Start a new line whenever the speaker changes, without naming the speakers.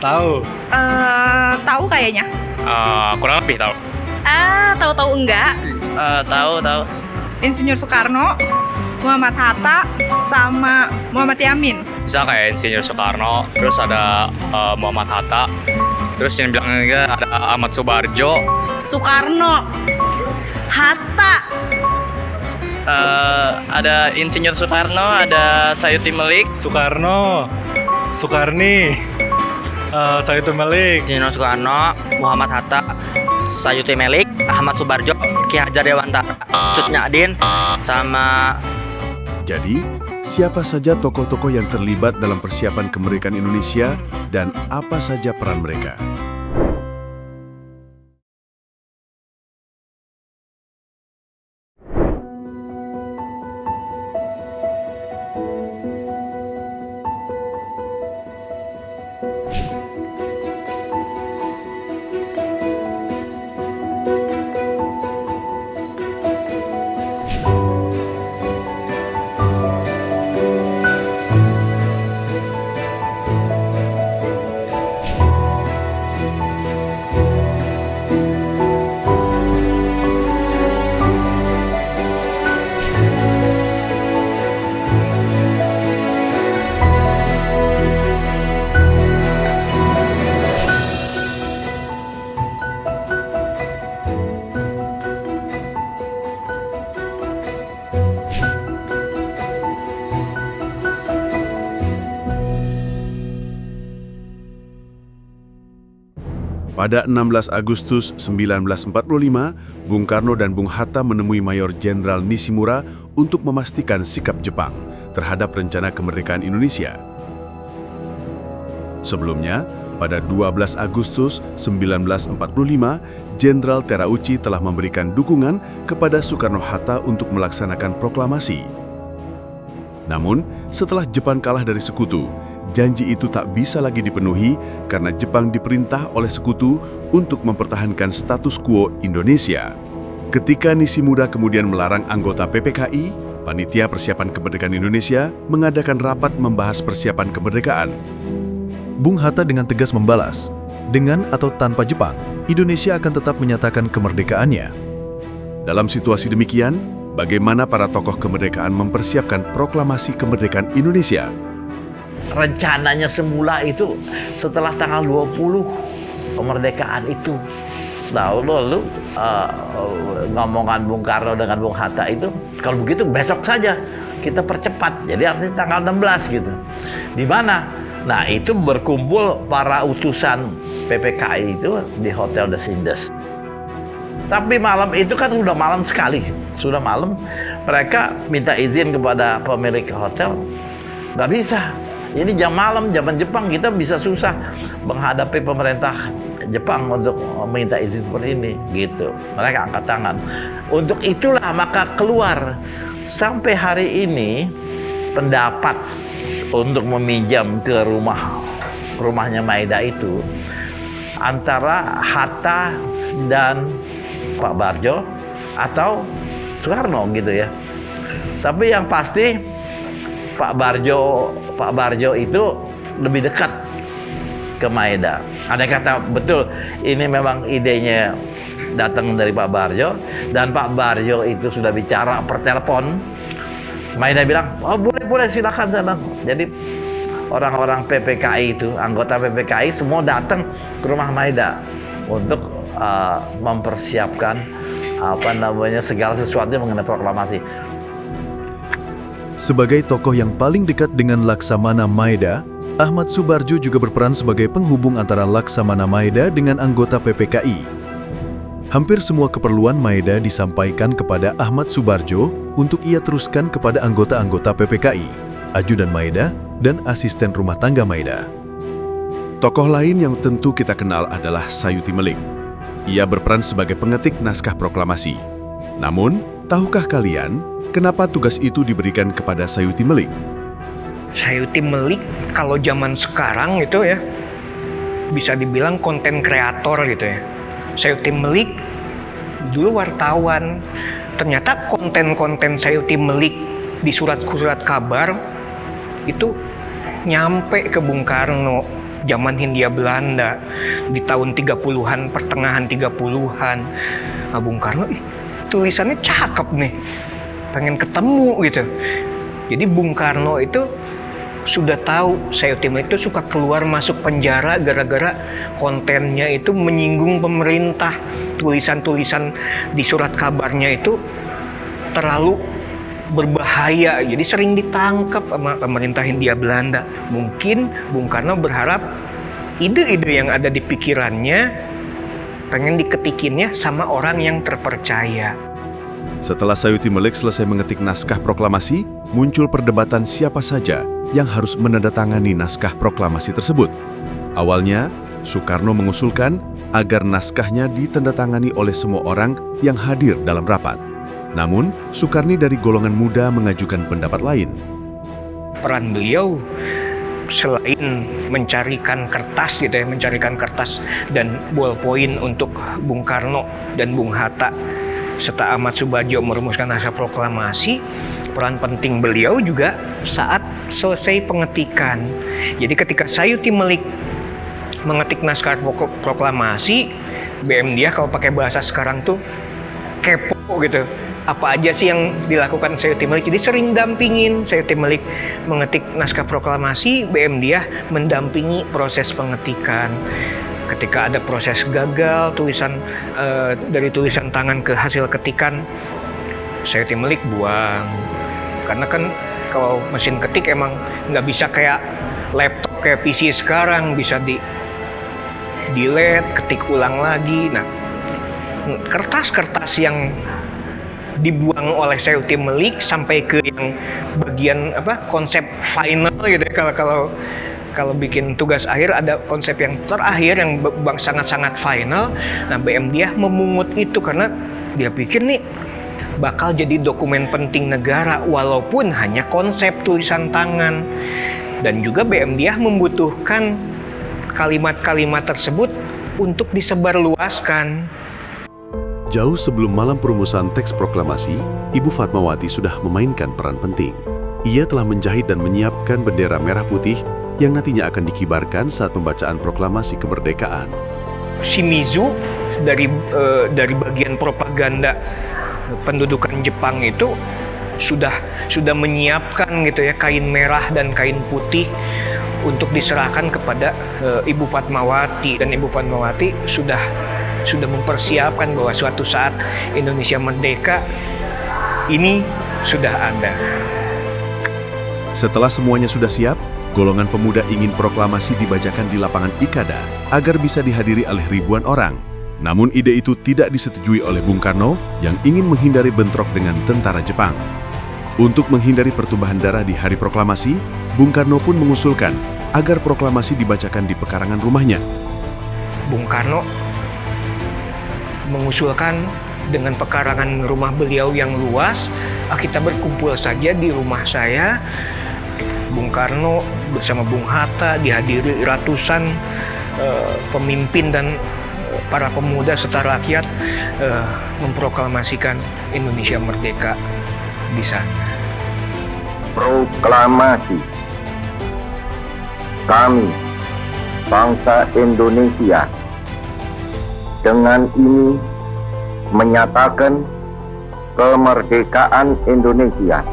Tahu.
Tahu kayaknya.
Kurang lebih tahu.
Tahu-tahu enggak.
Tahu.
Insinyur Soekarno, Muhammad Hatta, sama Muhammad Yamin.
Bisa kayak Insinyur Soekarno, terus ada Muhammad Hatta, terus yang bilang juga ada Ahmad Subarjo.
Soekarno, Hatta.
Ada Insinyur Soekarno, ada Sayuti Melik.
Soekarno, Soekarni, Sayuti Melik.
Insinyur Soekarno, Muhammad Hatta, Sayuti Melik, Ahmad Subarjo, Ki Hajar Dewantara, Cut Nyak, sama...
Jadi, siapa saja tokoh-tokoh yang terlibat dalam persiapan kemerdekaan Indonesia dan apa saja peran mereka? Pada 16 Agustus 1945, Bung Karno dan Bung Hatta menemui Mayor Jenderal Nishimura untuk memastikan sikap Jepang terhadap rencana kemerdekaan Indonesia. Sebelumnya, pada 12 Agustus 1945, Jenderal Terauchi telah memberikan dukungan kepada Soekarno-Hatta untuk melaksanakan proklamasi. Namun, setelah Jepang kalah dari Sekutu, janji itu tak bisa lagi dipenuhi karena Jepang diperintah oleh Sekutu untuk mempertahankan status quo Indonesia. Ketika Nishimura kemudian melarang anggota PPKI, Panitia Persiapan Kemerdekaan Indonesia mengadakan rapat membahas persiapan kemerdekaan.
Bung Hatta dengan tegas membalas, dengan atau tanpa Jepang, Indonesia akan tetap menyatakan kemerdekaannya.
Dalam situasi demikian, bagaimana para tokoh kemerdekaan mempersiapkan proklamasi kemerdekaan Indonesia?
Rencananya semula itu setelah tanggal 20 kemerdekaan itu. Nah, lalu ngomongan Bung Karno dengan Bung Hatta itu, kalau begitu besok saja kita percepat. Jadi artinya tanggal 16 gitu. Di mana? Nah, itu berkumpul para utusan PPKI itu di Hotel The Sindes. Tapi malam itu kan udah malam sekali. Sudah malam, mereka minta izin kepada pemilik hotel. Nggak bisa. Ini jam malam, zaman Jepang, kita bisa susah menghadapi pemerintah Jepang untuk meminta izin seperti ini, gitu. Mereka angkat tangan. Untuk itulah maka keluar sampai hari ini pendapat untuk meminjam ke rumahnya Maeda itu antara Hatta dan Pak Barjo atau Soekarno gitu ya. Tapi yang pasti Pak Barjo itu lebih dekat ke Maeda. Ada kata betul ini memang idenya datang dari Pak Barjo, dan Pak Barjo itu sudah bicara per telepon. Maeda bilang, oh boleh silakan sana. Jadi orang-orang PPKI itu, anggota PPKI semua datang ke rumah Maeda untuk mempersiapkan segala sesuatu mengenai proklamasi.
Sebagai tokoh yang paling dekat dengan Laksamana Maeda, Ahmad Subarjo juga berperan sebagai penghubung antara Laksamana Maeda dengan anggota PPKI. Hampir semua keperluan Maeda disampaikan kepada Ahmad Subarjo untuk ia teruskan kepada anggota-anggota PPKI, ajudan Maeda, dan asisten rumah tangga Maeda.
Tokoh lain yang tentu kita kenal adalah Sayuti Melik. Ia berperan sebagai pengetik naskah proklamasi. Namun, tahukah kalian kenapa tugas itu diberikan kepada Sayuti Melik?
Sayuti Melik kalau zaman sekarang itu ya bisa dibilang konten kreator gitu ya. Sayuti Melik dulu wartawan. Ternyata konten-konten Sayuti Melik di surat-surat kabar itu nyampe ke Bung Karno zaman Hindia Belanda di tahun 30-an, pertengahan 30-an. Nah, Bung Karno, tulisannya cakep nih, pengen ketemu gitu. Jadi Bung Karno itu sudah tahu Sayuti Melik itu suka keluar masuk penjara gara-gara kontennya itu menyinggung pemerintah. Tulisan-tulisan di surat kabarnya itu terlalu berbahaya, jadi sering ditangkap sama pemerintah Hindia Belanda. Mungkin Bung Karno berharap ide-ide yang ada di pikirannya pengen diketikinnya sama orang yang terpercaya.
Setelah Sayuti Melik selesai mengetik naskah proklamasi, muncul perdebatan siapa saja yang harus menandatangani naskah proklamasi tersebut. Awalnya, Soekarno mengusulkan agar naskahnya ditandatangani oleh semua orang yang hadir dalam rapat. Namun, Soekarni dari golongan muda mengajukan pendapat lain.
Peran beliau selain mencarikan kertas gitu ya, mencarikan kertas dan ballpoint untuk Bung Karno dan Bung Hatta serta Ahmad Subarjo merumuskan naskah proklamasi, peran penting beliau juga saat selesai pengetikan. Jadi ketika Sayuti Melik mengetik naskah proklamasi, BM dia kalau pakai bahasa sekarang tuh kepo gitu. Apa aja sih yang dilakukan Sayuti Melik? Jadi sering dampingin Sayuti Melik mengetik naskah proklamasi, BM dia mendampingi proses pengetikan. Ketika ada proses gagal, dari tulisan tangan ke hasil ketikan, Sayuti Melik buang. Karena kan kalau mesin ketik emang nggak bisa kayak laptop, kayak PC sekarang, bisa delete, ketik ulang lagi. Nah, kertas-kertas yang dibuang oleh Sayuti Melik sampai ke yang bagian konsep final gitu ya. Kalau bikin tugas akhir ada konsep yang terakhir yang sangat-sangat final. Nah, BM dia memungut itu karena dia pikir nih bakal jadi dokumen penting negara walaupun hanya konsep tulisan tangan. Dan juga BM dia membutuhkan kalimat-kalimat tersebut untuk disebarluaskan.
Jauh sebelum malam perumusan teks proklamasi, Ibu Fatmawati sudah memainkan peran penting. Ia telah menjahit dan menyiapkan bendera merah putih yang nantinya akan dikibarkan saat pembacaan proklamasi kemerdekaan.
Shimizu dari bagian propaganda pendudukan Jepang itu sudah menyiapkan gitu ya kain merah dan kain putih untuk diserahkan kepada Ibu Fatmawati, dan Ibu Fatmawati sudah mempersiapkan bahwa suatu saat Indonesia merdeka ini sudah ada.
Setelah semuanya sudah siap, golongan pemuda ingin proklamasi dibacakan di lapangan Ikada agar bisa dihadiri oleh ribuan orang. Namun ide itu tidak disetujui oleh Bung Karno yang ingin menghindari bentrok dengan tentara Jepang. Untuk menghindari pertumpahan darah di hari proklamasi, Bung Karno pun mengusulkan agar proklamasi dibacakan di pekarangan rumahnya.
Bung Karno mengusulkan dengan pekarangan rumah beliau yang luas, kita berkumpul saja di rumah saya. Bung Karno bersama Bung Hatta dihadiri ratusan pemimpin dan para pemuda serta rakyat memproklamasikan Indonesia merdeka di sana.
Proklamasi. Kami, bangsa Indonesia, dengan ini menyatakan kemerdekaan Indonesia